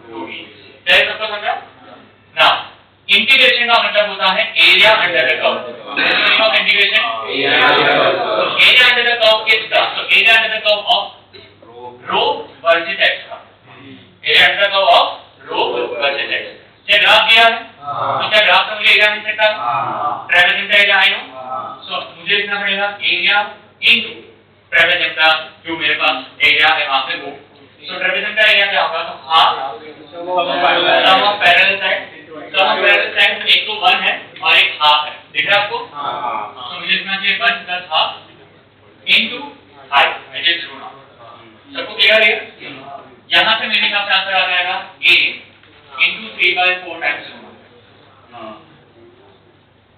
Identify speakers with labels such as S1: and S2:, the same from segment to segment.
S1: 2d। क्या सबको समझा? नाउ इंटीग्रेशन का मतलब होता है area under the curve. Of integration area under the curve किस का? तो area under the curve of row versus x का। Area under the curve of row versus x। ये ग्राफ दिया है तो क्या ग्राफ का मुझे एरिया मिल सकता है? ट्रेपेजोइडल का एरिया आई नो, सो मुझे लिखना पड़ेगा एरिया इनटू ट्रेपेजोइडल का जो मेरे पास एरिया है वहां पे वो। सो ट्रेपेजोइडल का एरिया क्या होगा? तो half sum of parallel side. Sum of parallel side एक तो 1 है और एक हाफ है, दिख रहा है आपको? तो मुझे लिखना चाहिए 1 plus half into height, which is rho naught. सबको क्लियर है? यहां से मेरे हिसाब से आंसर आ जाएगा a into 3/4 times rho naught.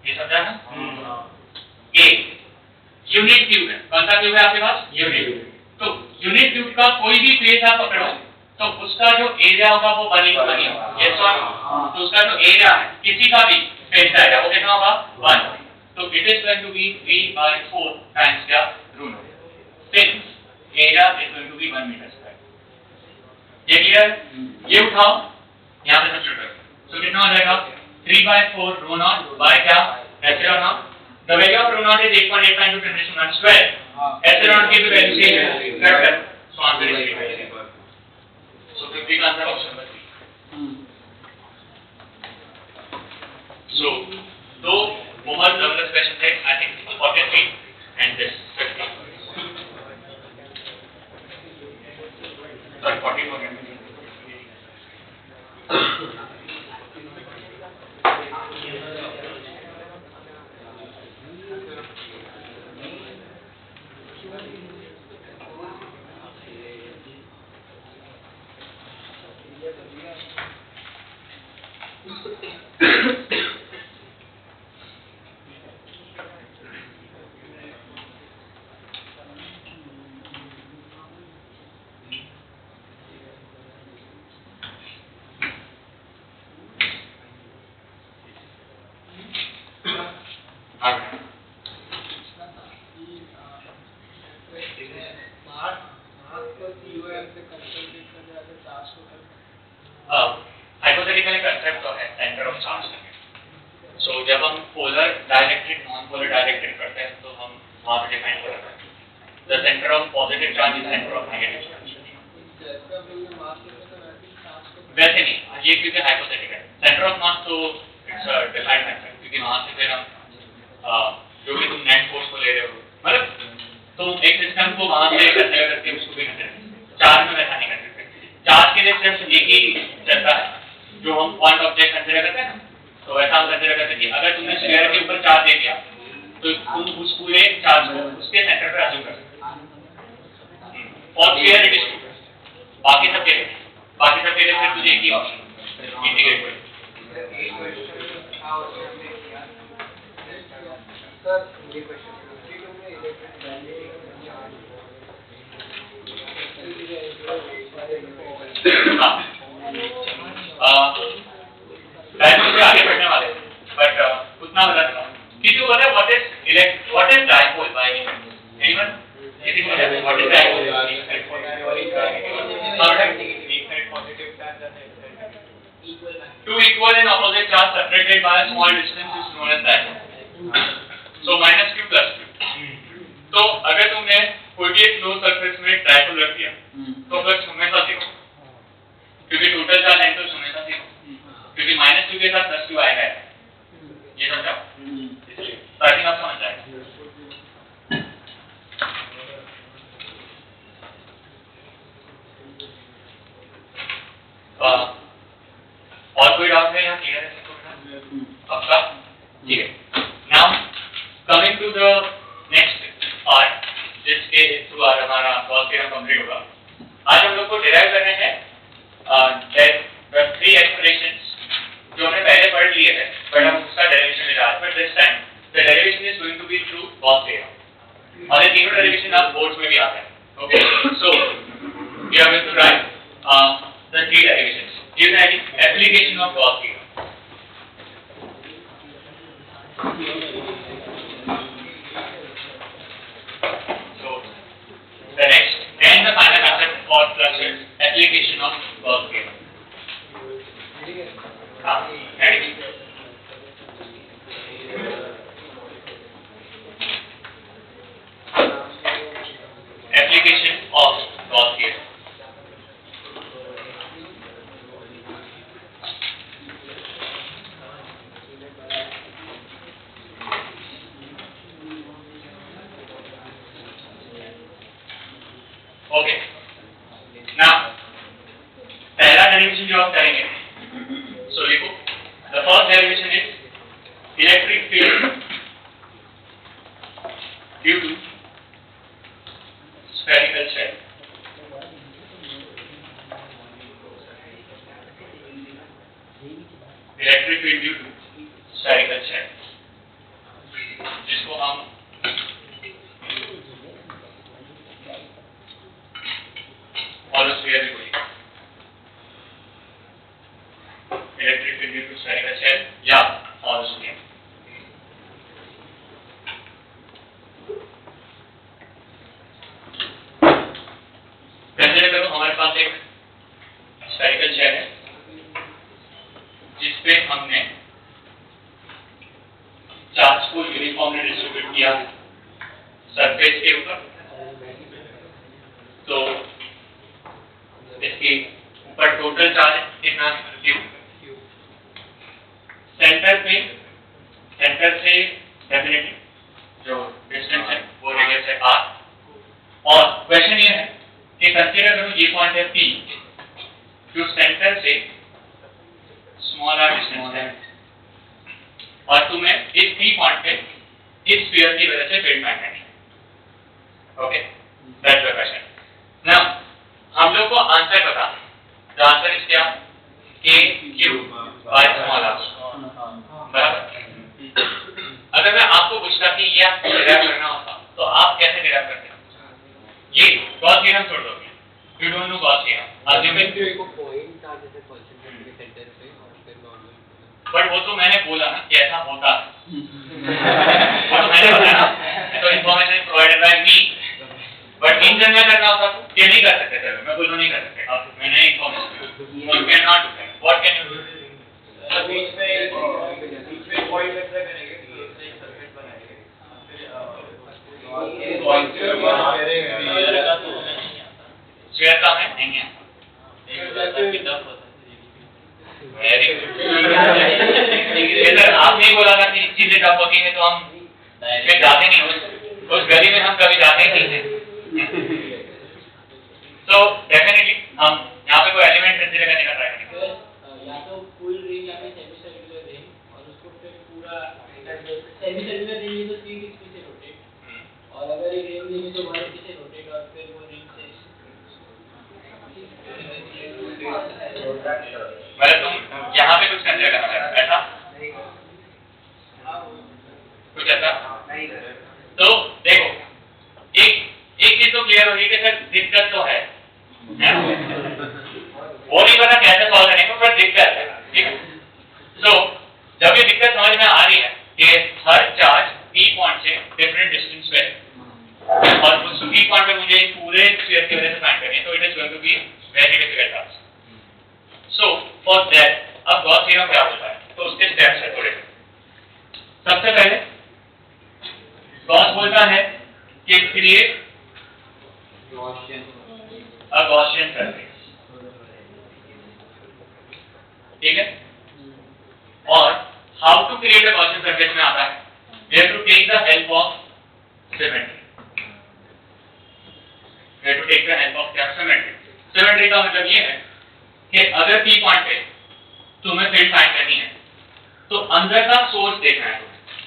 S1: ये समझा ना? a यूनिट क्यूब है। कौन सा क्यूब है आपके पास? यूनिट। तो यूनिट क्यूब का कोई भी फेस आप पकड़ो तो उसका जो एरिया होगा वो बनेगा। यस और नो? तो उसका जो एरिया है किसी का भी फेस का एरिया वो कितना होगा? 1। तो it is going to be 3/4 times क्या? Row not. Since area is going to be 1 metre square. ये क्लियर? ये उठाओ यहां पे सब्स्टिट्यूट करो। सो कितना हो जाएगा? 3/4 रो नॉट बाय क्या? Epsilon not. The value of rho naught is 8.85 into 10 to the 1 square. Epsilon naught की भी वैल्यू सेम है, correct? So answer is 3/4. So 50 का आंसर ऑप्शन नंबर 3. So दो बहुत जबरदस्त क्वेश्चन थे, I think 43 and this 50. Sorry 44. Hypothetical concept तो है सेंटर ऑफ चार्ज का। सो जब हम polar dielectric non polar dielectric करते हैं तो हम वहां पे डिफाइन कर रहे हैं the centre of positive charge is centre of negative charge. वैसे नहीं, ये क्योंकि हाइपोथेटिकल सेंटर ऑफ मास तो इट्स अ डिफाइंड फैक्टर, क्योंकि वहां से फिर हम जो भी तुम नेट फोर्स को ले रहे हो मतलब तो एक सिस्टम को वहां से कंसीडर करके उसको भी कंसीडर चार्ज में वैसा नहीं कर सकते। चार्ज के लिए सिर्फ एक ही चलता है जो हम पॉइंट ऑब्जेक्ट कंसीडर करते हैं ना, तो वैसा हम कंसीडर करते हैं कि अगर तुमने स्फीयर के ऊपर चार्ज दे दिया तो तुम उस पूरे चार्ज को उसके सेंटर पर अज्यूम कर सकते हो। और स्फीयर इट इज ट्रू, बाकी सब के लिए फिर तुझे एक ही ऑप्शन इंटीग्रेट कर। सर ये क्वेश्चन डायपोल से आगे बढ़ने वाले बट उतना बता दूंगा। किसी को पता है what is dipole bye anyone? किसी को पता है what is dipole? Two equal and opposite charge separated by a small distance is known as dipole. So minus q plus q. तो अगर तुमने कोई भी एक क्लोज सरफेस में डायपोल रख दिया तो फ्लक्स हमेशा 0, क्योंकि टोटल चार्ज है तो हमेशा 0, क्योंकि माइनस q के साथ प्लस q आएगा। ये समझा? इसलिए स्टार्टिंग आप समझ जाएगा। और कोई डाउट है? यहाँ क्लियर है सबको? आपका ठीक है। Now coming to the next part जिसके थ्रू आज हमारा गॉस थ्योरम कंप्लीट होगा। आज हम लोग को डिराइव करने हैं द थ्री एक्सप्रेशंस जो हमने पहले पढ़ लिए थे, बट हम उसका डेरिवेशन ले रहे हैं। But this time the derivation is going to be through Gauss theorem, और ये तीनों डेरिवेशन आप बोर्ड्स में भी आते हैं। Okay, so we are going to write the three derivations. Here is the application of Gauss theorem. So the next and the final concept for flux is application of Gauss theorem. Derivation जो आप करेंगे, so लिखो, the first derivation is electric field due to spherical shell. Electric field due to spherical shell, जिसको हम holosphere भी बोलेंगे. Electric field due to spherical shell या holosphere. Consider करो हमारे पास एक स्फेरिकल शेल है जिसपे हमने चार्ज को यूनिफॉर्मली डिस्ट्रीब्यूट किया सरफेस के ऊपर. तो इसके ऊपर टोटल चार्ज कितना है? सेंटर से डेफिनेटली जो डिस्टेंस है वो रेडियस है r. और क्वेश्चन ये है कि कंसीडर करो ये पॉइंट है P जो सेंटर से स्मॉल r डिस्टेंस है और तुम्हें इस P पॉइंट पे इस स्फीयर की वजह से फील्ड फाइंड करनी है. Okay, that's the question. Now हम लोग को आंसर पता है. द आंसर इज क्या? KQ by small r. बराबर. अगर मैं आपको पूछता कि ये आपको डिराइव करना होता तो आप कैसे डिराइव करते? ये गॉस थ्योरम छोड़ दो. You don't know Gauss theorem. Assuming को पॉइंट था जैसे कॉन्सेंट्रेट के सेंटर पे और फिर नॉर्मल. बट वो तो मैंने बोला ना कि ऐसा होता है. वो तो मैंने बताया ना, तो information provided by me. But in general करना होता तो ये नहीं कर सकते थे. मैं बोलूं नहीं कर सकते. अब मैंने information you can not do that. What can you do? बीच में पॉइंट ऐसा करेंगे कि एक सर्किट बनाएंगे. शेयर का है नहीं है. Very good. सर आपने बोला था कि चीजें टफ होती हैं तो हम फिर जाते नहीं. उस गली में हम कभी जाते ही नहीं थे. तो डेफिनेटली हम यहाँ पे कोई एलिमेंट कंसीडर करने का ट्राई करेंगे.
S2: या तो फुल रिंग या फिर सेमी सर्कुलर रिंग और उसको फिर पूरा सेमी सर्कुलर रिंग तो 360 से रोटेट और अगर एक रिंग लेंगे तो 180 से रोटेट और फिर वो रिंग से
S1: मतलब तुम यहाँ पे कुछ कंसीडर करना चाहते हो ऐसा कुछ ऐसा. तो देखो एक चीज तो क्लियर होगी कि सर दिक्कत तो है. वो नहीं पता कैसे सॉल्व करेंगे पर दिक्कत है. ठीक है. तो जब ये दिक्कत समझ में आ रही है कि हर चार्ज P पॉइंट से डिफरेंट डिस्टेंस पे और उस P पॉइंट पे मुझे पूरे स्फीयर की वजह से फाइंड करनी है तो it is going to be very difficult task. So for that अब गॉस थ्योरम क्या होता है तो उसके स्टेप्स है थोड़े. सबसे पहले गॉस बोलता है कि क्रिएट अ गॉसियन सरफेस. ठीक है. और how to create a Gaussian surface में आता है we have to take the help of symmetry. We have to take the help of क्या? Symmetry. Symmetry का मतलब ये है कि अगर P पॉइंट पे तुम्हें फील्ड फाइंड करनी है तो अंदर का सोर्स देखना है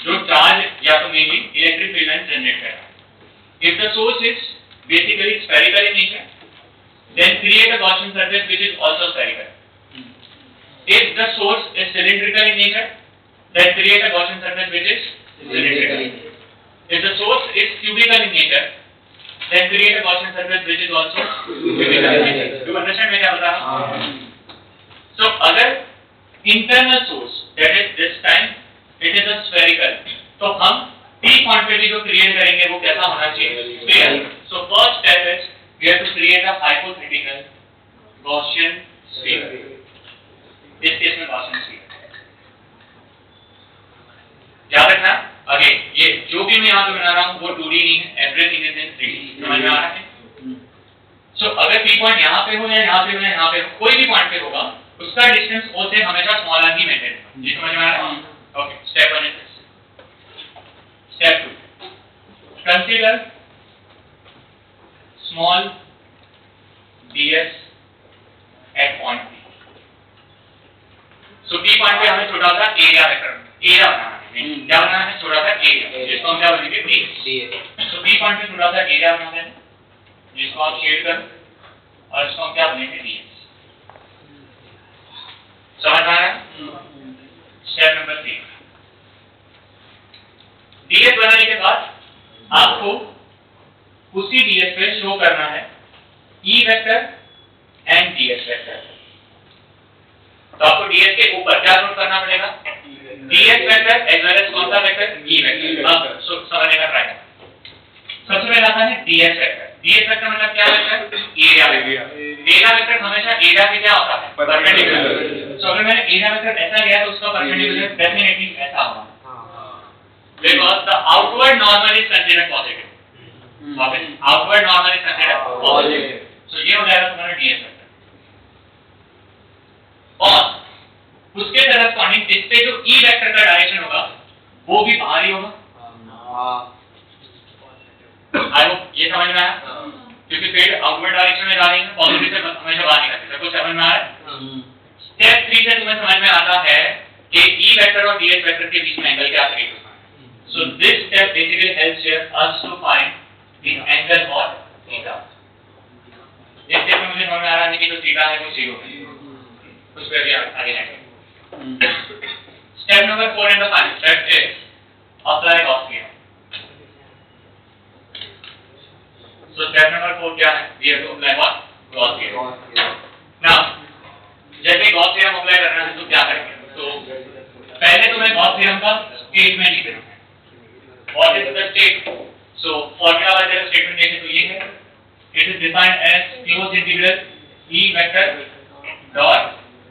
S1: जो चार्ज या तो mainly electric field line generate कर रहा है. If the source is basically spherical in nature, then create a Gaussian surface which is also spherical. If the source is cylindrical in nature, then create a Gaussian surface which is cylindrical. If the source is cubical in nature, then create a Gaussian surface which is also cubical in nature. Do you understand मैं क्या बता रहा हूँ? So अगर internal source, that is this time it is a spherical, तो हम P point पे भी जो क्रिएट करेंगे वो कैसा होना चाहिए? Sphere. So first step is we have to create a hypothetical Gaussian sphere. इस केस में Gaussian sphere. याद रखना अगेन ये जो भी मैं यहाँ पे बना रहा हूँ वो 2D नहीं है. Everything is in 3D. समझ में आ रहा है? So अगर P पॉइंट यहाँ पे हो या यहाँ पे हो या यहाँ पे हो कोई भी पॉइंट पे होगा उसका डिस्टेंस O से हमेशा स्मॉल r ही मेंटेन होगा. ये समझ में आ रहा है? Okay. Step 1 is this. Step 2. Consider small ds at point P. P point पे हमें छोटा सा एरिया बनाना है, क्या बनाना है, छोटा सा एरिया, जिसको हम क्या बोलेंगे, ds। तो P पॉइंट पे छोटा सा एरिया बना देना, जिसको आप शेड कर, और इसको हम क्या बोलेंगे, ds। समझ आ रहा है? स्टेप नंबर 3, ds बनाने के बाद आपको उसी ds पे शो करना है E vector and ds vector. तो आपको ds के ऊपर क्या नोट करना पड़ेगा, ds vector as well as कौन सा वेक्टर, E वेक्टर। अब समझने का ट्राई करें। सबसे पहले आता है ds वेक्टर। ds वेक्टर मतलब क्या vector, area vector. Area vector हमेशा एरिया के क्या होता है, परपेंडिकुलर। तो अगर मैंने एरिया वेक्टर ऐसा लिया तो उसका परपेंडिकुलर डेफिनेटली ऐसा होगा, because the outward normal is considered positive. Outward normal is considered positive. So ये हो जाएगा तुम्हारा ds वेक्टर। और उसके कॉरेस्पॉन्डिंग इससे जो E वेक्टर का डायरेक्शन होगा वो भी बाहर ही होगा। आई होप ये समझ में आया, क्योंकि फील्ड आउटवर्ड डायरेक्शन में जा रही है, पॉजिटिव से हमेशा बाहर निकलती है। कुछ समझ में आ रहा है? स्टेप 3 से तुम्हें समझ में आता है कि E वेक्टर और ds वेक्टर के बीच में एंगल क्या क्रिएट होता है। So this step basically helps us to find the angle for theta. इस स्टेप में मुझे समझ में आ रहा है कि जो थीटा है वो 0 है, उस पर भी आगे जाएंगे। Step number 4 and the final step is apply Gauss theorem. So step number 4 क्या है, we have to apply what, Gauss theorem. Now जब भी गॉस थ्योरम अप्लाई करना है तो क्या करेंगे, तो पहले तुम्हें गॉस थ्योरम का स्टेटमेंट लिखना है। What is the state? So formula वाला जब स्टेटमेंट देखें तो ये है, it is defined as closed integral E vector dot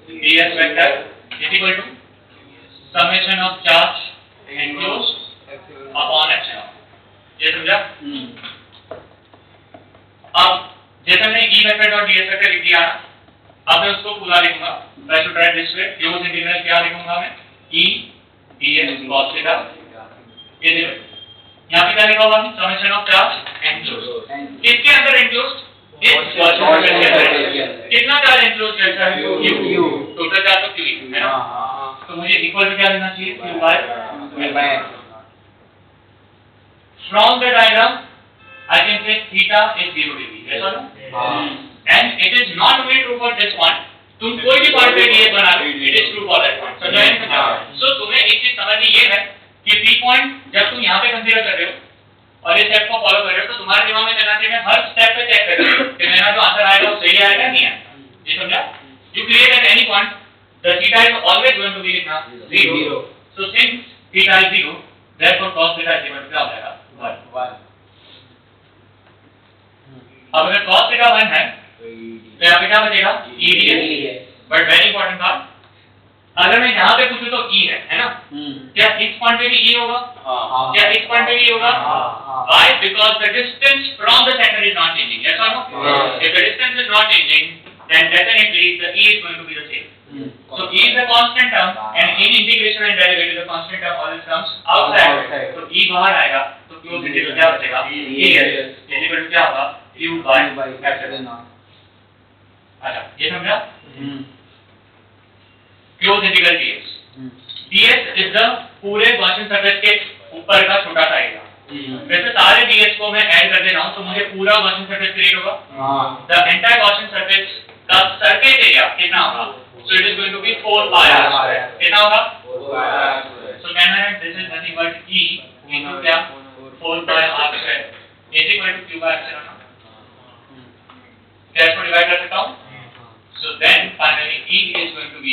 S1: ds vector is equal to summation of charge enclosed upon epsilon। ये समझा? अब जैसे मैंने E vector dot ds vector लिख दिया, अब मैं उसको पूरा लिखूंगा। I should write this way, closed integral क्या लिखूंगा मैं, E ds cos theta is equal to, यहाँ पे क्या लिखा होगा, समेशन ऑफ चार्ज एनक्लोज्ड। किसके अंदर एनक्लोज्ड, इस वाटर के अंदर। कितना चार्ज एनक्लोज्ड रहता है, q, टोटल चार्ज तो q है ना। तो मुझे इक्वल टू क्या लेना चाहिए, q by. From the diagram I can say theta is 0 degree, ऐसा ना, and it is not only true for this point. तुम कोई भी पॉइंट पे ds बना लो, it is true for that point. समझाएं? सो तुम्हें एक चीज समझनी ये है कि P पॉइंट जब तुम यहाँ पे कंसीडर कर रहे हो और इस स्टेप को फॉलो कर रहे हो तो तुम्हारे दिमाग में चलना चाहिए हर स्टेप पे चेक कर रहे हो कि मेरा जो आंसर आएगा वो सही आएगा नहीं आएगा। ये समझा? You create at any point the theta is always going to be 0. So since theta is 0, therefore cos theta is equal to क्या हो जाएगा, 1। अब अगर cos theta 1 है तो यहाँ पे क्या बचेगा, E ds। But very important बात, अगर मैं यहाँ पे पूछूं तो E है ना, क्या इस पॉइंट पे भी E होगा, क्या इस पॉइंट पे भी होगा? Why? Because the distance from the center is not changing. Yes or no? If the distance is not changing, then definitely the E is going to be the same. So E is a constant term, and in integration and derivative, the constant term always comes outside. तो E बाहर आएगा, तो close integral क्या बचेगा, ES integral क्या होगा, Q by epsilon। अच्छा, ये समझा? Close integral ds। ds is the पूरे गॉसियन सरफेस के ऊपर का छोटा सा एरिया। वैसे सारे ds को मैं ऐड कर दे रहा हूं तो मुझे पूरा गॉसियन सरफेस क्रिएट होगा। द एंटायर गॉसियन सरफेस का सरफेस एरिया कितना होगा, so it is going to be 4 pi r। कितना होगा, 4 pi r। So can I this is nothing but E into क्या, 4 pi r is equal to q by epsilon। क्या इसको divide कर सकता हूं, so then finally E is going to be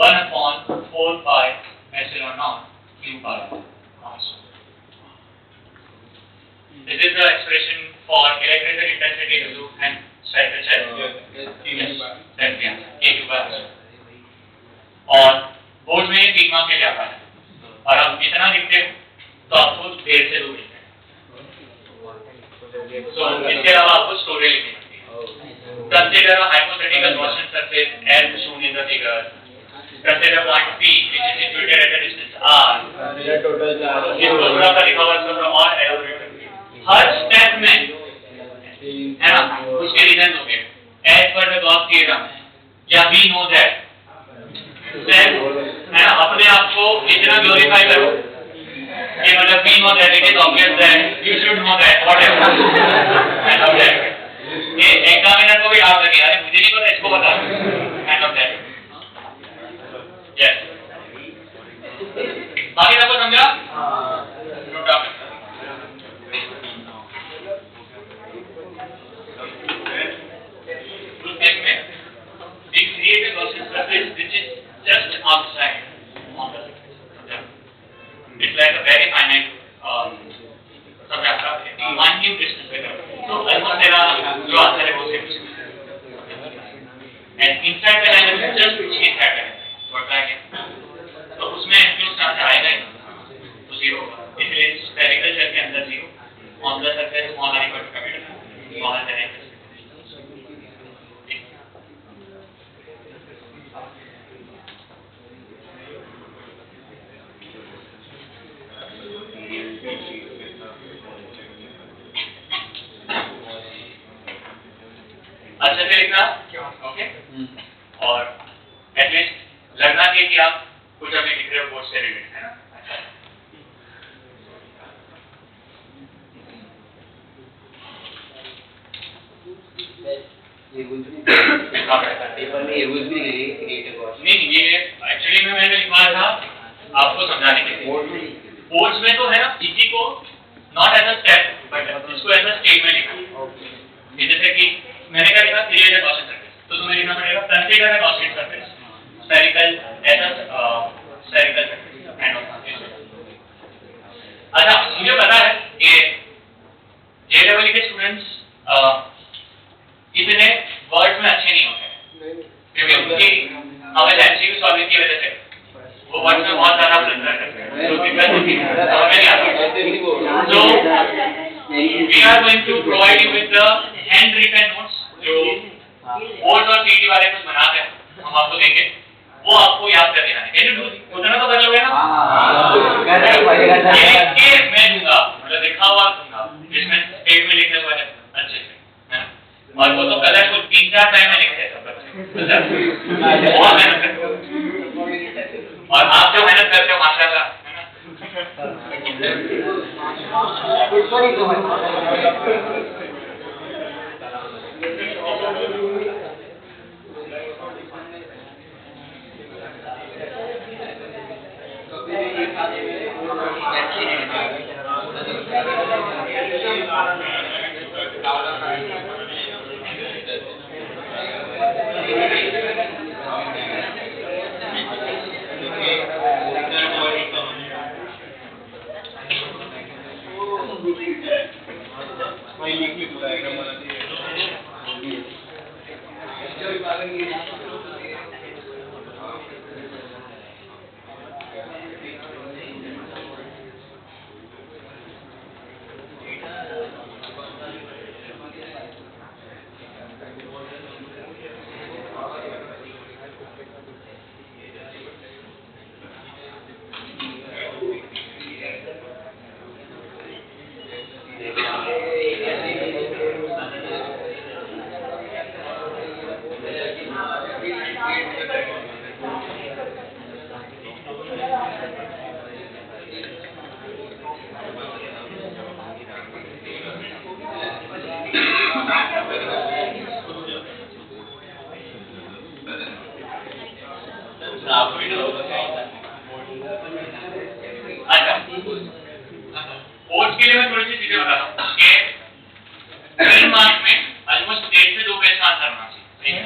S1: 1 upon 4 pi epsilon naught q bar r। This is the expression for electrical intensity due to and temperature q bar r। और board में 3 mark के लिए आता है और आप इतना लिखते हो तो आपको 1.5 से 2 मिलते हैं। so इसके अलावा आपको स्टोरी लिखनी है। Consider a hypothetical Gaussian surface as shown in the figure. Consider point P which is situated at a distance r. Consider total charge। ये पूरा का लिखा हुआ है और एलाबोरेट करके हर स्टेप में है ना उसके रीजन होंगे as per the Gauss theorem। या we know that then को इतना ग्लोरीफाई करो कि मतलब we know that it is obvious that you should know that whatever kind of that ये एग्जामिनर को भी याद लगे अरे मुझे नहीं पता इसको बता kind of that yes बाकी सबको समझा नोट डाउन उस केस में we create a Gaussian surface which is just outside on the surface. It's like a very finite subject. Minute distance with it. So almost there are जो answer है वो same. And inside the line is just छः set है. बढ़ता है क्या? तो उसमें जो स्टार्ट आएगा तो zero होगा. इसलिए spherical shell के अंदर zero. On the surface small r equal to capital. बाहर जाएगा. अच्छे से लिखना ओके और एटलीस्ट लगना चाहिए कि आप कुछ अभी लिख रहे हो बोर्ड से रिलेटेड है ना
S2: पेपर में ये रूल्स भी क्रिएट हुआ
S1: नहीं ये एक्चुअली में मैंने लिखवाया था आपको समझाने के लिए बोर्ड्स में तो है ना इसी को not as a step but इसको एज अ स्टेट में लिखा जैसे कि मैंने क्या लिखा क्रिएट अ गॉसियन सरफेस तो तुम्हें लिखना पड़ेगा consider a Gaussian surface spherical as a spherical surface kind of अच्छा मुझे पता है कि जे लेवल के स्टूडेंट्स इतने वर्ड्स में अच्छे नहीं होते क्योंकि उनकी हमें एमसीक्यू सॉल्विंग की वजह से वो वर्ड्स में बहुत ज्यादा ब्लंडर करते हैं तो दिक्कत होती है समझ नहीं आता तो we are going to provide you with the handwritten notes जो बोर्ड और सीटी वाले कुछ बनाते हैं हम आपको देंगे वो आपको याद कर देना है कैसे डू उतना तो कर लोगे ना ये मैं दूंगा मतलब लिखा हुआ दूंगा जिसमें स्टेट में लिखे हुए हैं अच्छे से है और वो तो कलरफुल 3-4 टाइम में लिखते हैं सब बच्चे बहुत मेहनत करते हो और आप जो मेहनत करते हो माशाल्लाह है ना कोर्स के लिए मैं थोड़ी सी चीजें बता रहा हूँ कि 3 मार्क्स में ऑलमोस्ट 1.5 से 2 पेज का आंसर होना चाहिए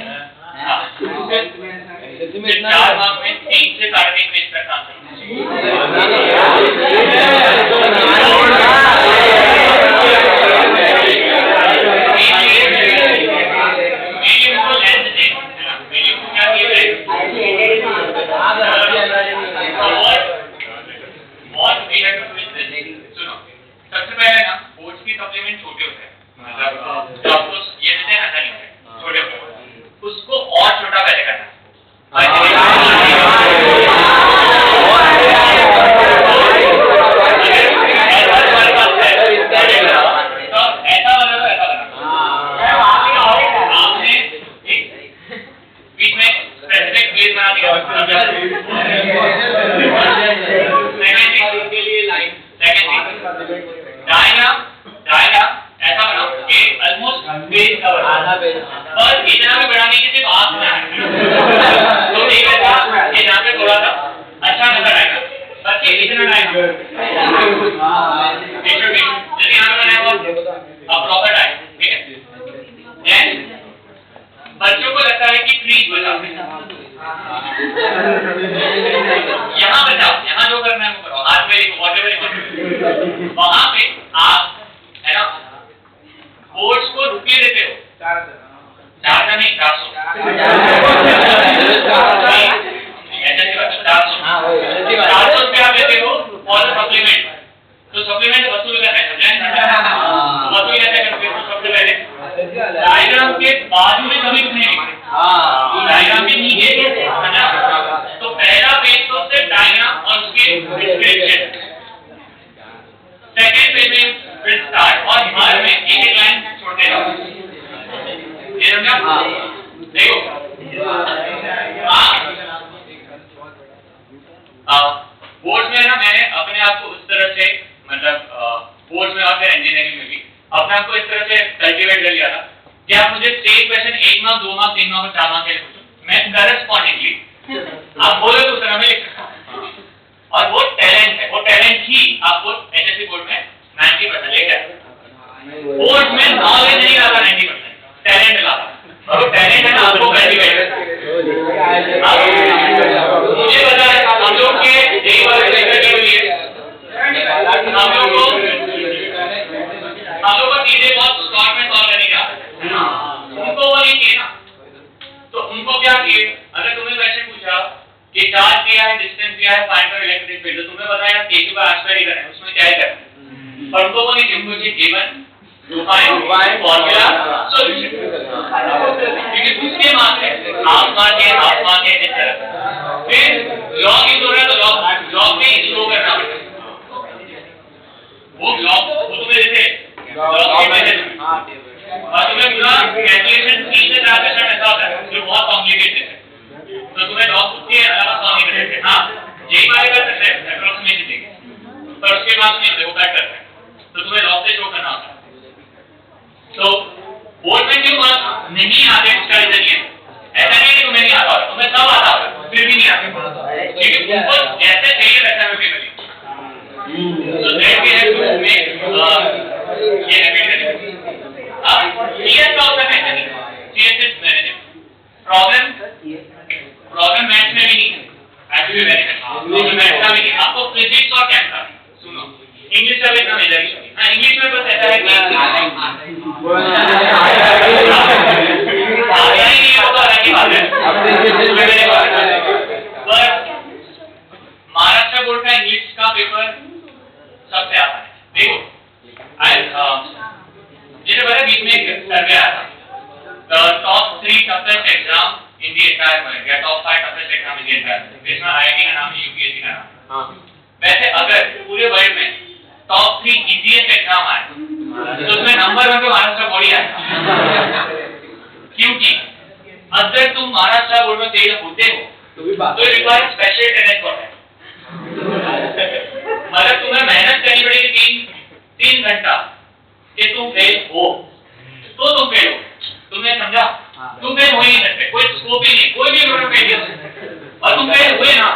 S1: 4 मार्क्स में 3 से 3.5 पेज तक आंसर होना चाहिए सबसे पहले ना बोर्ड्स की सप्लीमेंट छोटे होते हैं मतलब जो आपको ये देते हैं ऐसा नहीं है छोटे होते हैं उसको और छोटा पहले करना ऐसे क्लियर बना दिया
S2: के लिए लाइन
S1: डायग्राम ऐसा बनाओ कि ऑलमोस्ट पेज कवर
S2: आधा पेज
S1: और इतना भी बड़ा नहीं कि सिर्फ आप ना तो ठीक है ये यहाँ पे थोड़ा सा अच्छा नजर आएगा बच्चे इतना टाइम जैसे यहाँ पे बनाया हुआ प्रॉपर टाइम ठीक है देन बच्चों को लगता है कि ट्रीज बचाओ यहाँ बचाओ यहाँ जो करना है वो करो हाथ में वॉटेवर वहां पे आप है ना बोर्ड्स को रुपये देते हो 4 नहीं 400 रुपया देते हो और सप्लीमेंट तो सप्लीमेंट वसूल करना है वसूल कैसे करते हो सबसे पहले डायग्राम के बाजू में कभी कुछ नहीं डायग्राम के नीचे है ना तो पहला पेज तो सिर्फ डायग्राम और उसके डिस्क्रिप्शन सेकंड पेज में फिर स्टार्ट और हर में एक लाइन छोड़ते जाओ ये समझा देखो बोर्ड में ना मैंने अपने आप को उस तरह से मतलब बोर्ड में और फिर इंजीनियरिंग में भी अपने आप को इस तरह से कल्टीवेट कर लिया था कि आप मुझे same question 1 mark 2 mark 3 mark 4 mark के पूछो मैं करस्पॉन्डिंगली आप बोले तो तरह में लिख सकता हूं और वो टैलेंट है वो टैलेंट ही आपको एचएससी बोर्ड में 90% लेकर बोर्ड में नॉलेज नहीं आता 90% टैलेंट लाता और वो टैलेंट है ना आपको कल्टीवेट मुझे पता है हम लोग के यही वाले लेकर के लिए हम लोग को चीजें बहुत शॉर्ट में सॉल्व करने की आदत है उनको वो नहीं चाहिए ना तो उनको क्या चाहिए अगर तुम्हें क्वेश्चन पूछा कि चार्ज दिया है डिस्टेंस दिया है फाइंड आउट इलेक्ट्रिक फील्ड तो तुम्हें पता है यार k2 का आंसर ही करना है उसमें क्या है पर उनको वो नहीं चाहिए उनको चाहिए given to find formula solution क्योंकि उसके मार्क्स है हाफ मार्क है इस तरह फिर लॉग यूज हो रहा है तो लॉग में शो करना पड़ता है वो लॉग वो तुम्हें जैसे लॉग के मेथड और तुम्हें पूरा कैलकुलेशन 3 से 4 क्वेश्चन ऐसा होता है जो बहुत कॉम्प्लिकेटेड है तो तुम्हें लॉग उसके अलावा सॉल्व नहीं करते हां यही वाले कर सकते हैं अप्रोक्सीमेटली देंगे पर उसके बाद नहीं होते वो कट करते हैं तो तुम्हें लॉग से शो करना होता है तो बोर्ड में क्यों मार्क्स नहीं आते उसका रीजन ये ऐसा नहीं कि तुम्हें नहीं आता तुम्हें सब आता होगा फिर भी नहीं आता क्योंकि उनको जैसे चाहिए वैसा में पेपर लिखो so that we have to make ये रिपीट करेंगे अब CS का होता है नहीं CS is manageable problem maths में भी नहीं है एक्चुअली वेरी प्रॉब्लम मैथ्स का भी नहीं आपको फिजिक्स और केम का सुनो इंग्लिश का भी इतना मेजर नहीं हां इंग्लिश में बस ऐसा है कि आया ही नहीं होगा अलग की बात है पर महाराष्ट्र बोर्ड का इंग्लिश का पेपर सबसे आता है देखो जैसे पता बीच में एक सर्वे आया था top 3 toughest exam in the entire world या top 5 toughest exam in the entire जिसमें आईआईटी का नाम है यूपीएससी का नाम वैसे अगर पूरे वर्ल्ड में टॉप 3 इजीएस्ट एग्जाम आए तो उसमें नंबर 1 पे महाराष्ट्र बोर्ड ही आएगा क्योंकि अगर तुम महाराष्ट्र बोर्ड में फेल होते हो तो रिक्वायर स्पेशल टैलेंट होता है मतलब तुम्हें मेहनत करनी पड़ेगी 3 घंटा कि तुम फेल हो तो तुम फेल हो तुमने समझा तुम फेल हो ही नहीं सकते कोई स्कोप ही नहीं कोई भी अगर फेल और तुम फेल हुए ना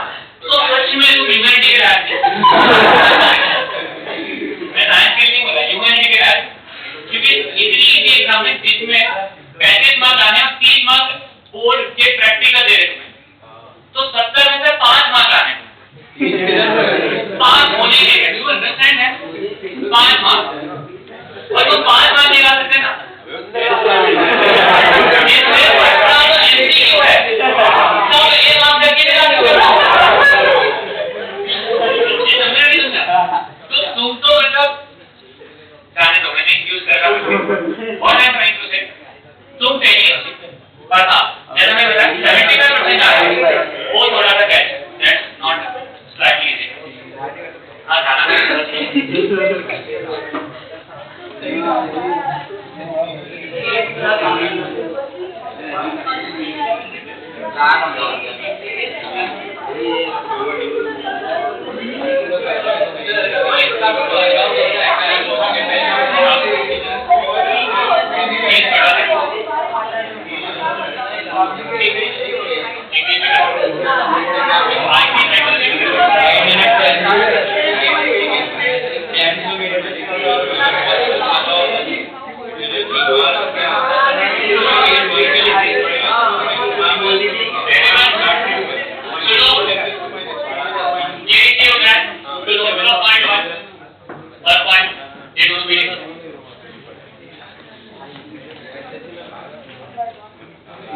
S1: तो सच में तुम ह्यूमैनिटी के लायक मैं साइंस के नहीं बोला ह्यूमैनिटी के लायक क्योंकि इतनी इजी एग्जाम है जिसमें 35 मार्क आने और 3 मार्क बोर्ड के प्रैक्टिकल दे रहे तुम्हें तो 70 में से 5 मार्क आने 5 होने के लिए यू अंडरस्टैंड है 5 मार्क और तुम 5 मार्क निकाल सकते ना इसमें बड़ा तो एमसीक्यू है तो ये मार्क करके निकाल सकते ये समझ नहीं समझा तो तुम तो मतलब जाने दो मैंने यूज कर रहा हूं what I am trying to say तुम फेलियर पर हां जैसा मैं बताया 75% आ रहा है वो थोड़ा सा catch that's not slightly easy हां जाना है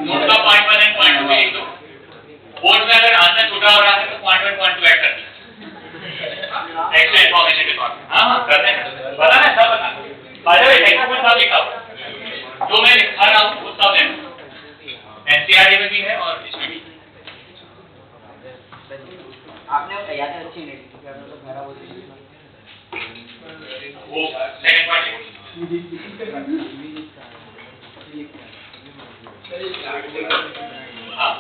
S1: नोट का पॉइंट 1 एंड पॉइंट 2 भी लिख दो। बोर्ड में अगर आंसर छोटा हो रहा है तो पॉइंट 1 पॉइंट 2 ऐड कर दो एक्स्ट्रा इंफॉर्मेशन के तौर पे। हाँ करते हैं, पता है सब बता। By the way text book सब लिखा हुआ जो मैं लिखा रहा हूँ वो सब देखो, एनसीईआरटी में भी है और इसमें भी।
S3: आपने यादें अच्छी नहीं लिखी, आपने तो खराब होती है
S1: वो सेकंड पार्ट हाँ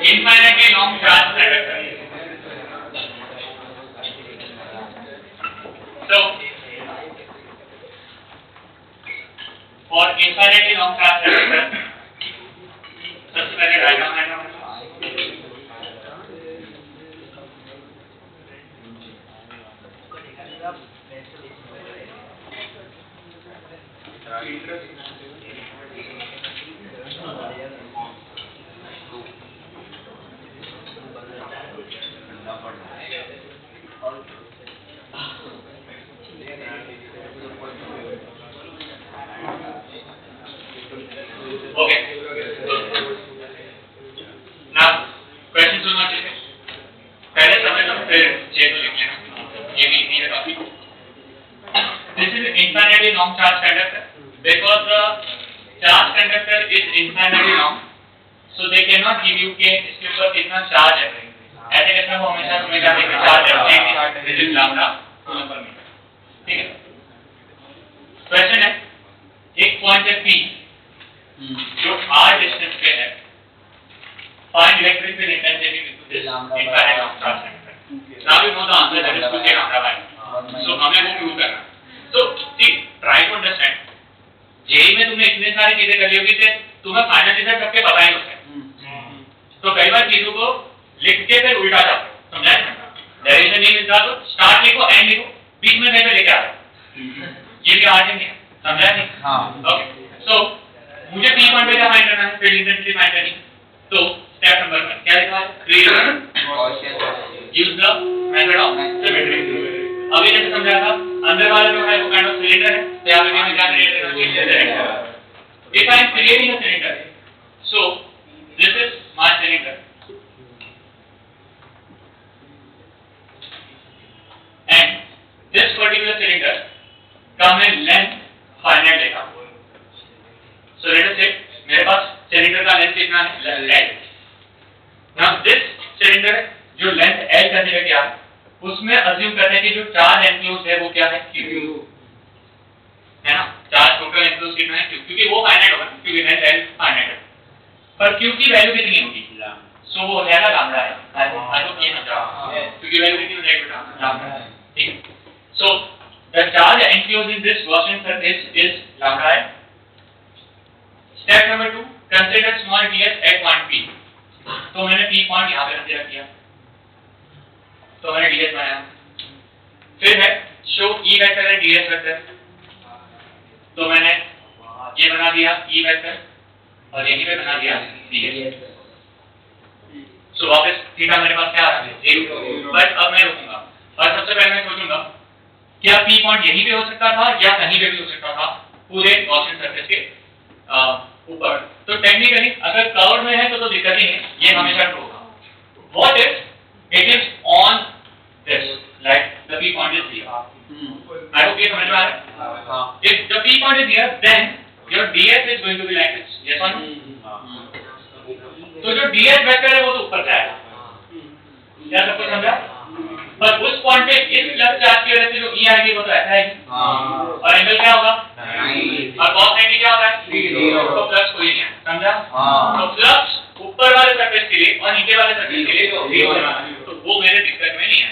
S1: infinitely long charge conductor. So, for infinitely long charge conductor, सबसे पहले डायग्राम है ओके। नाउ क्वेश्चन सुनना चाहिए, पहले समझ लो फिर चेक लिख लेना, ये भी इजी है topic. This is infinitely long charge conductor because the charge conductor is infinitely long, so they cannot give you कि इसके ऊपर कितना चार्ज है। ऐसे केस में वो हमेशा तुम्हें क्या देंगे, चार्ज है, this is lambda कूलम पर मीटर, ठीक है। क्वेश्चन है, एक पॉइंट है P जो r डिस्टेंस पे है, find electric field intensity with this infinite long charge conductor. Now you know the answer, that is to say lambda by nu. So हमें वो प्रूव करना। So see, try to understand. JEE में तुमने इतने सारी चीजें कर ली होगी कि तुम्हें फाइनल रिजल्ट सबके पता ही होता है। तो कई बार चीजों को लिख के फिर उल्टा जाते हो, समझा है? डेरिवेशन नहीं मिलता तो स्टार्ट लिखो एंड लिखो, बीच में कहीं पे लेके आ रहा ये भी आर्ट नहीं है, समझा नहीं?
S3: हाँ।
S1: ओके सो मुझे पी पॉइंट पे क्या फाइंड करना है, फील्ड इंटेंसिटी फाइंड करनी। तो स्टेप नंबर 1 क्या लिखा है, use the method of symmetry. अभी जैसे समझाया था अंदर वाला जो है वो काइंड ऑफ सिलेंडर है, तो यहां पे हमें क्या क्रिएट करना है, if I am creating a cylinder, so this is my cylinder and this particular cylinder का मैं लेंथ फाइनाइट लेगा। So let us say मेरे पास सिलेंडर का लेंथ कितना है, L। Now this cylinder जो लेंथ L का जगह क्या है, उसमें अज्यूम करते हैं कि जो चार्ज एनक्लोज्ड है वो क्या है, Q है ना। चार्ज टोटल एनक्लोज्ड कितना है, Q, क्योंकि वो फाइनाइट होगा, क्योंकि लेंथ L फाइनाइट है, पर Q की वैल्यू कितनी होगी, सो वो हो जाएगा लैम्डा है। आई होप ये समझा, क्योंकि वैल्यू कितनी हो जाएगी बेटा, लैम्डा है, ठीक। So the charge enclosed in this Gaussian surface is lambda है। Step number 2, consider small ds at point P। तो मैंने P पॉइंट यहां पे कंसीडर किया, तो मैंने ds बनाया। फिर है show E vector and ds vector, तो मैंने ये बना दिया E वेक्टर और यहीं पे बना दिया ds। सो वापस थीटा मेरे पास क्या आ रहा है, 0। बट अब मैं रुकूंगा और सबसे पहले मैं सोचूंगा क्या P पॉइंट यहीं पे हो सकता था या कहीं पे भी हो सकता था पूरे गॉसियन सरफेस के ऊपर। तो टेक्निकली अगर कर्व में है तो दिक्कत ही नहीं, ये हमेशा ट्रू होगा। What if it is on this, like the P point is here. I hope ये समझ में आ रहा है। हां, if the P point is here then your ds is going to be like this, yes और no. तो जो ds वेक्टर है वो तो ऊपर जाएगा, क्या सबको समझा? पर उस पॉइंट पे इस प्लस चार्ज की वजह से जो E आएगी वो तो ऐसा है, और एंगल क्या होगा, और cos 90 क्या होता है, 0। तो प्लस कोई नहीं है, समझा? तो प्लस ऊपर वाले सरफेस के लिए और नीचे वाले सरफेस के लिए 0 होना है, तो वो मेरे दिक्कत में नहीं है।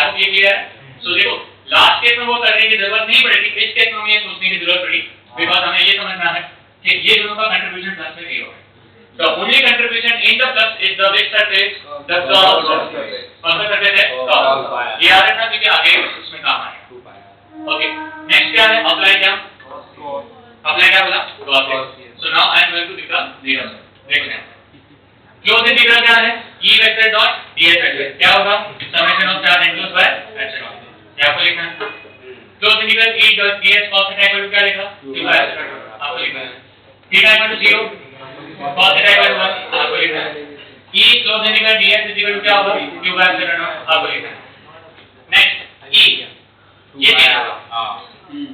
S1: आप ये क्लियर है? सो देखो लास्ट केस में वो करने की जरूरत नहीं पड़ेगी, इस केस में हमें ये सोचने की जरूरत पड़ी, बिकॉज़ हमें ये समझना है कि ये दोनों का कंट्रीब्यूशन प्लस में 0 है। The only contribution in the plus is the which surface, the curved surface. कौन सा surface है? Curved। ये याद रखना क्योंकि आगे इसमें काम आएगा। Okay. Next क्या है? Apply क्या? Apply क्या बोला? Gaussian। So now I am going to become zero। देखो यहाँ। Closed integral क्या है? E vector dot ds vector। क्या होगा? Summation of charge enclosed by epsilon। ये आपको लिखना है। Closed integral E dot ds cos theta equal to क्या लिखा? Q by epsilon। आपको लिखना है। Theta equal to 0। cos theta equal to 1 आपको लिखना है। E closed integral ds is equal to क्या होगा, q by epsilon naught आपको लिखना है। नेक्स्ट E ये क्या होगा,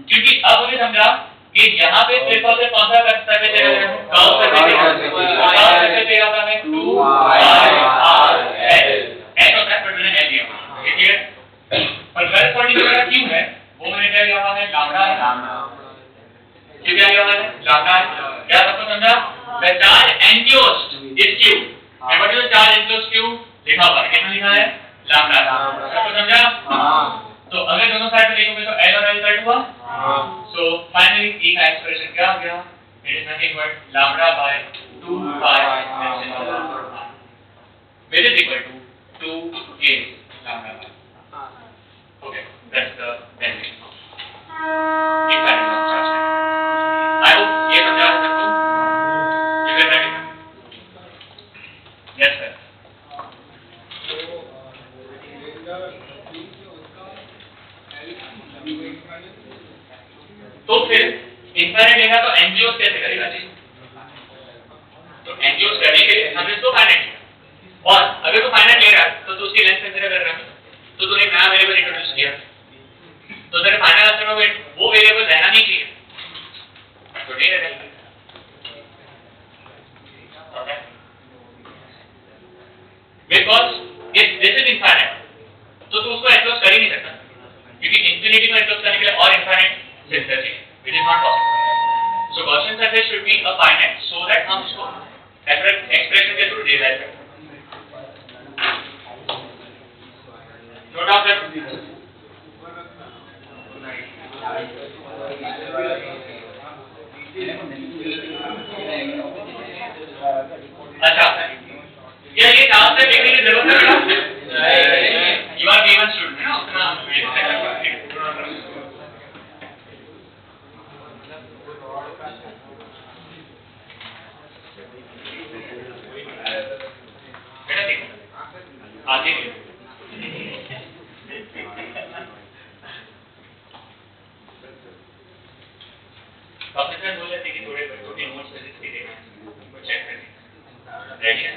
S1: क्योंकि अब हमने समझा कि यहाँ पे सिर्फ और सिर्फ कौन सा सरफेस है, कर्व सरफेस है, होता है 2 r l n होता है, पर मैंने l लिया, ठीक है। पर करेस्पॉन्डिंग जो मेरा q है वो मैंने क्या लिया है, लैम्डा है। q क्या लिया है, लैम्डा है। क्या सबको समझा? The charge enclosed is Q, and what is the charge enclosed Q? लिखा हुआ है, कितना लिखा है, लैम्डा। सबको समझा? तो अगर दोनों साइड में देखोगे तो L और L कट हुआ। So finally E का एक्सप्रेशन क्या हो गया? It is nothing but lambda by 2 pi epsilon, which is equal to 2a lambda by। Okay, that's the definition of equivalent of charge। I hope ये समझा सबको। Yes sir। तो फिर infinite लेगा तो एंजियोस कैसे करेगा जी? तो एंजियोस करने के लिए हमने इसको फाइनाइट किया, और अगर तो फाइनाइट ले रहा है तो उसकी लेंथ कंसीडर कर रहा है, तो तूने एक नया वेरिएबल इंट्रोड्यूस किया, तो तेरे फाइनल आंसर में वो वेरिएबल रहना नहीं चाहिए, तो नहीं रहेगा। Okay, because if this is infinite तो तू उसको एनक्लोज कर ही नहीं सकता, क्योंकि इंफिनिटी को एनक्लोज करने के लिए और इनफाइनाइट सिस्टम चाहिए, which is not possible। So Gaussian surface should be a finite so that हम उसको एक्सप्रेशन के थ्रू डिराइव कर सकते हैं। नोट डाउन कर। अच्छा, जरूरत है बेटा? You are B1 student है ना, उतना मेहनत करना बेटा देखो आगे प्रोफेसर बोले थे कि थोड़े छोटे नोट्स फिजिक्स के देना है, वो चेक करने रेडी है?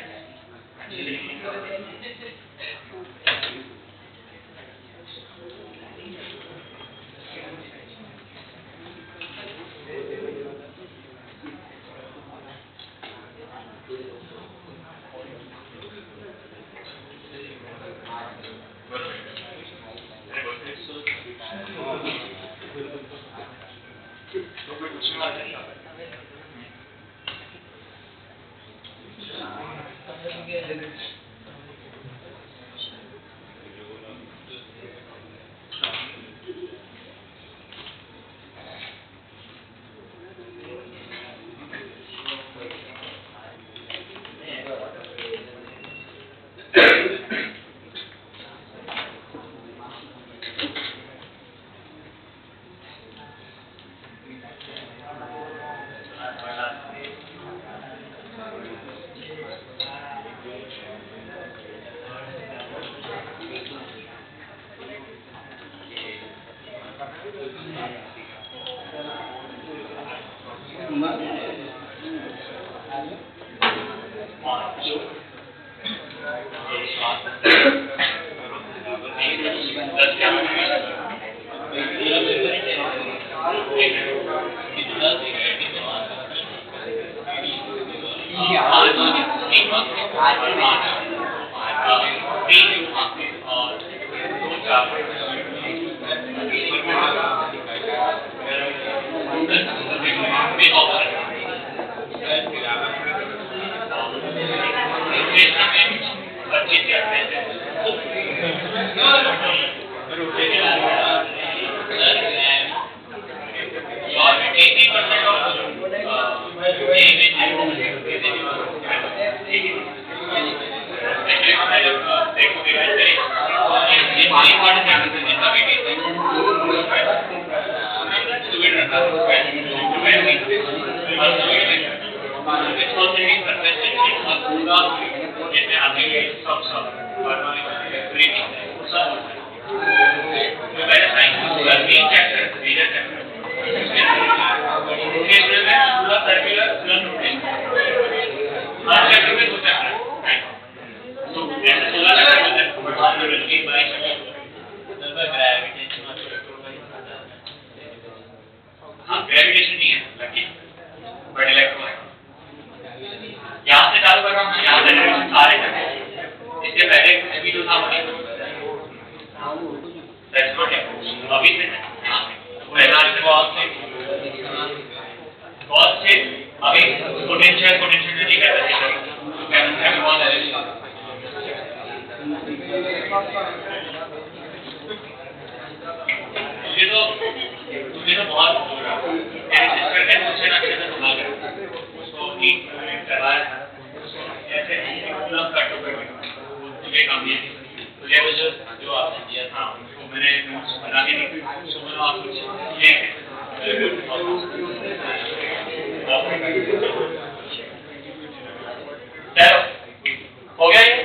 S1: हो गया ये?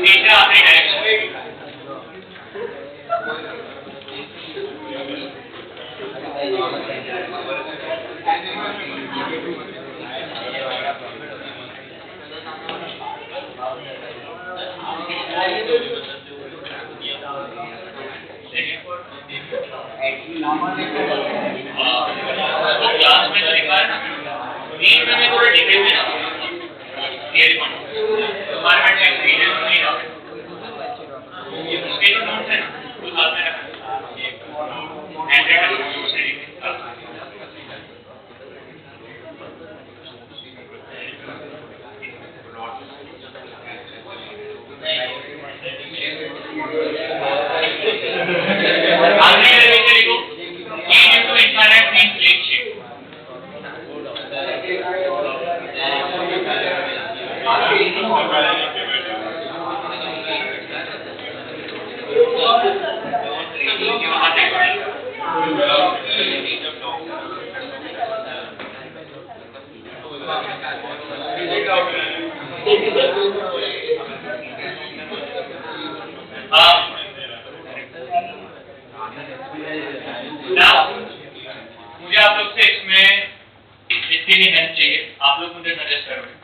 S1: तीसरा आखिरी डायरेक्शन क्लास में जो लिखा है ना, नींद में थोड़ा डिटेल में ना थियरी पढ़ो, तुम्हारे में एक्सपीरियंस नहीं रहा उसके जो नोट्स है ना वो साथ में रखना, हैंड नोट्स से लिखना। आखिरी में नीचे लिखो E into infinite means plane shape। Now, मुझे आप लोग से इसमें इसके लिए हेल्प चाहिए, आप लोग मुझे सजेस्ट करोगे।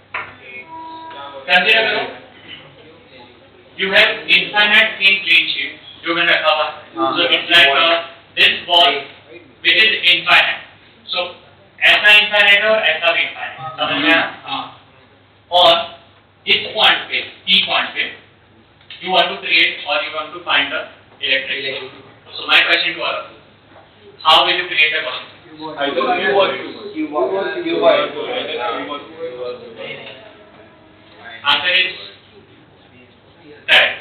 S1: कंसीडर करो, you have infinite in clean sheet जो मैंने रखा हुआ है, so it's like this ball which is infinite, so ऐसा infinite है और ऐसा भी infinite, समझ में आया? और इस पॉइंट पे, P पॉइंट पे, you want to create or you want to find the electric field. So my question to all of you, how will you create a quantity? Answer is correct.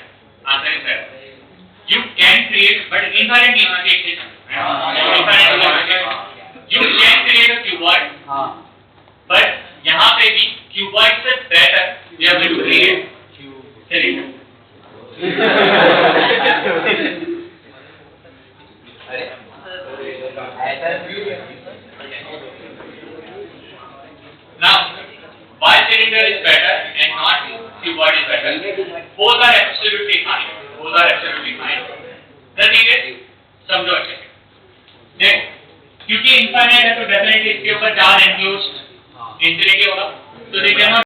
S1: Answer is correct. You can create, but infinite is you can create a cuboid, but यहाँ पे भी cuboid से better we are going to create cylinder. Now, why cylinder is better and not cuboid is better? Both are absolutely fine. Both are absolutely fine. The thing is, समझो अच्छे से। देखो, क्योंकि infinite है तो definitely इसके ऊपर चार्ज enclosed infinity होगा, so they cannot